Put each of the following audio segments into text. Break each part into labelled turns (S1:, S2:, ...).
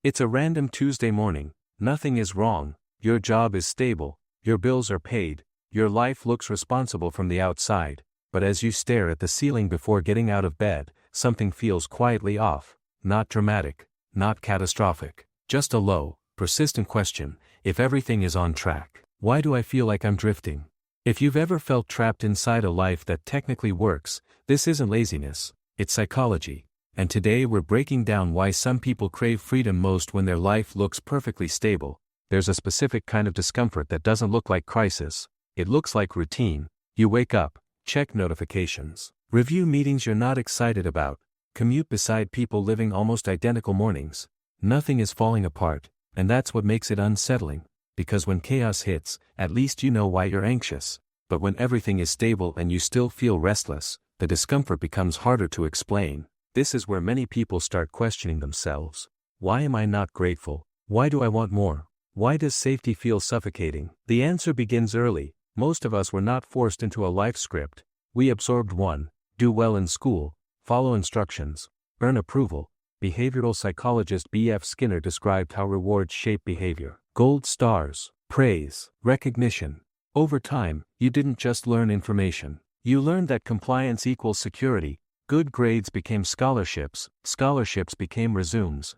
S1: It's a random Tuesday morning, nothing is wrong, your job is stable, your bills are paid, your life looks responsible from the outside, but as you stare at the ceiling before getting out of bed, something feels quietly off, not dramatic, not catastrophic, just a low, persistent question: if everything is on track, why do I feel like I'm drifting? If you've ever felt trapped inside a life that technically works, this isn't laziness, it's psychology. And today we're breaking down why some people crave freedom most when their life looks perfectly stable. There's a specific kind of discomfort that doesn't look like crisis, it looks like routine. You wake up, check notifications, review meetings you're not excited about, commute beside people living almost identical mornings. Nothing is falling apart, and that's what makes it unsettling. Because when chaos hits, at least you know why you're anxious. But when everything is stable and you still feel restless, the discomfort becomes harder to explain. This is where many people start questioning themselves. Why am I not grateful? Why do I want more? Why does safety feel suffocating? The answer begins early. Most of us were not forced into a life script. We absorbed one: do well in school, follow instructions, earn approval. Behavioral psychologist B.F. Skinner described how rewards shape behavior. Gold stars, praise, recognition. Over time, you didn't just learn information. You learned that compliance equals security. Good grades became scholarships, scholarships became resumes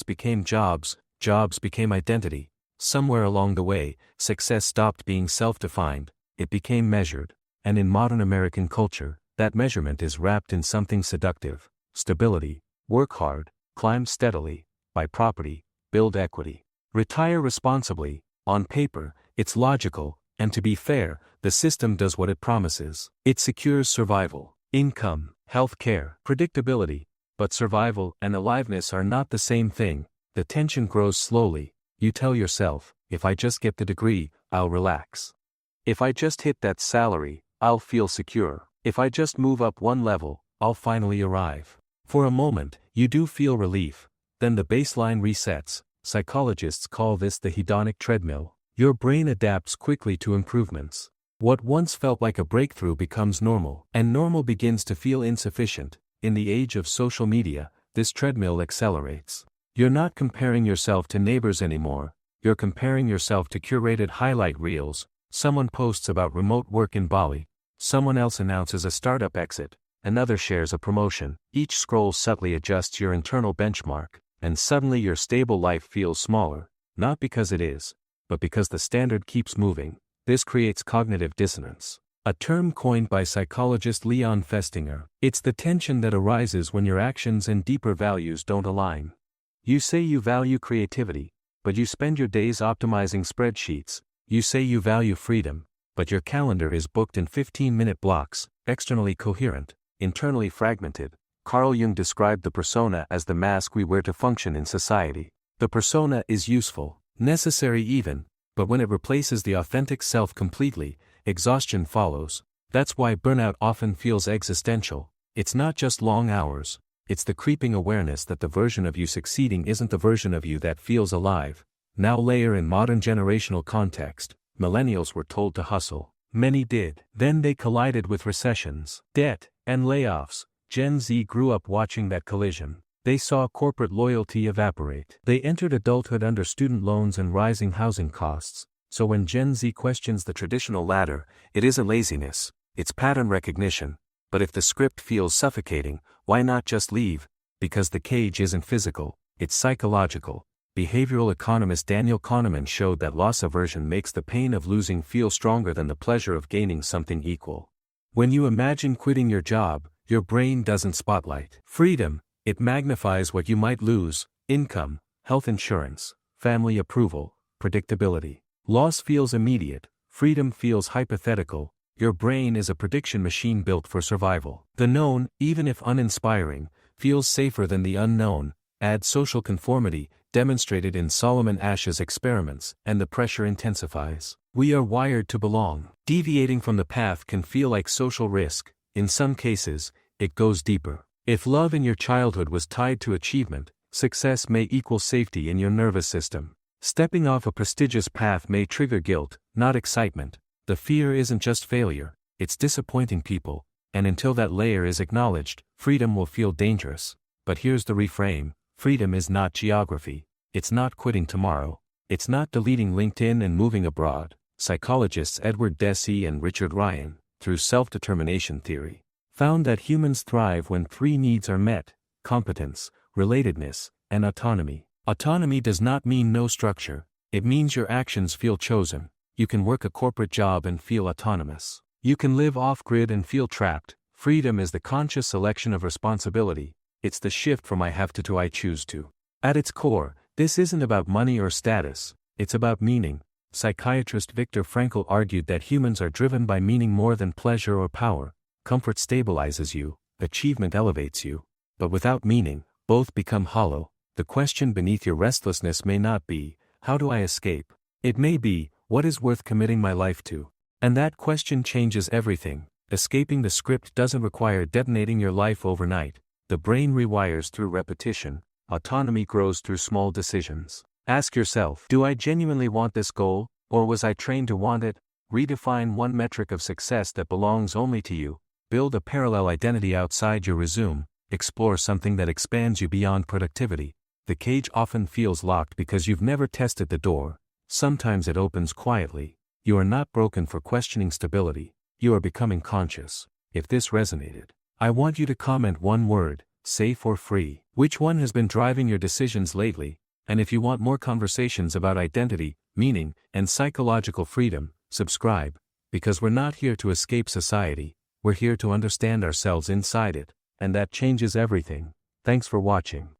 S1: became jobs, jobs became identity. Somewhere along the way, success stopped being self-defined, it became measured. And in modern American culture, that measurement is wrapped in something seductive: stability, work hard, climb steadily, buy property, build equity, retire responsibly. On paper, it's logical, and to be fair, the system does what it promises. It secures survival, income, health care, predictability. But survival and aliveness are not the same thing. The tension grows slowly. You tell yourself, if I just get the degree, I'll relax. If I just hit that salary, I'll feel secure. If I just move up one level, I'll finally arrive. For a moment, you do feel relief. Then the baseline resets. Psychologists call this the hedonic treadmill. Your brain adapts quickly to improvements. What once felt like a breakthrough becomes normal, and normal begins to feel insufficient. In the age of social media, this treadmill accelerates. You're not comparing yourself to neighbors anymore, you're comparing yourself to curated highlight reels. Someone posts about remote work in Bali, someone else announces a startup exit, another shares a promotion. Each scroll subtly adjusts your internal benchmark, and suddenly your stable life feels smaller, not because it is, but because the standard keeps moving. This creates cognitive dissonance, a term coined by psychologist Leon Festinger. It's the tension that arises when your actions and deeper values don't align. You say you value creativity, but you spend your days optimizing spreadsheets. You say you value freedom, but your calendar is booked in 15-minute blocks, externally coherent, internally fragmented. Carl Jung described the persona as the mask we wear to function in society. The persona is useful, necessary even, but when it replaces the authentic self completely, exhaustion follows. That's why burnout often feels existential. It's not just long hours, it's the creeping awareness that the version of you succeeding isn't the version of you that feels alive. Now layer in modern generational context. Millennials were told to hustle. Many did. Then they collided with recessions, debt, and layoffs. Gen Z grew up watching that collision. They saw corporate loyalty evaporate. They entered adulthood under student loans and rising housing costs. So when Gen Z questions the traditional ladder, it isn't laziness, it's pattern recognition. But if the script feels suffocating, why not just leave? Because the cage isn't physical, it's psychological. Behavioral economist Daniel Kahneman showed that loss aversion makes the pain of losing feel stronger than the pleasure of gaining something equal. When you imagine quitting your job, your brain doesn't spotlight freedom, it magnifies what you might lose: income, health insurance, family approval, predictability. Loss feels immediate, freedom feels hypothetical. Your brain is a prediction machine built for survival. The known, even if uninspiring, feels safer than the unknown. Add social conformity, demonstrated in Solomon Asch's experiments, and the pressure intensifies. We are wired to belong. Deviating from the path can feel like social risk. In some cases, it goes deeper. If love in your childhood was tied to achievement, success may equal safety in your nervous system. Stepping off a prestigious path may trigger guilt, not excitement. The fear isn't just failure, it's disappointing people, and until that layer is acknowledged, freedom will feel dangerous. But here's the reframe: Freedom is not geography. It's not quitting tomorrow. It's not deleting LinkedIn and moving abroad. Psychologists Edward Deci and Richard Ryan, through self-determination theory, found that humans thrive when three needs are met: competence, relatedness, and autonomy. Autonomy does not mean no structure. It means your actions feel chosen. You can work a corporate job and feel autonomous. You can live off-grid and feel trapped. Freedom is the conscious selection of responsibility. It's the shift from I have to I choose to. At its core, this isn't about money or status. It's about meaning. Psychiatrist Viktor Frankl argued that humans are driven by meaning more than pleasure or power. Comfort stabilizes you, achievement elevates you. But without meaning, both become hollow. The question beneath your restlessness may not be, how do I escape? It may be, what is worth committing my life to? And that question changes everything. Escaping the script doesn't require detonating your life overnight. The brain rewires through repetition. Autonomy grows through small decisions. Ask yourself, do I genuinely want this goal, or was I trained to want it? Redefine one metric of success that belongs only to you. Build a parallel identity outside your resume. Explore something that expands you beyond productivity. The cage often feels locked because you've never tested the door. Sometimes it opens quietly. You are not broken for questioning stability. You are becoming conscious. If this resonated, I want you to comment one word: safe or free. Which one has been driving your decisions lately? And if you want more conversations about identity, meaning, and psychological freedom, subscribe. Because we're not here to escape society, we're here to understand ourselves inside it, and that changes everything. Thanks for watching.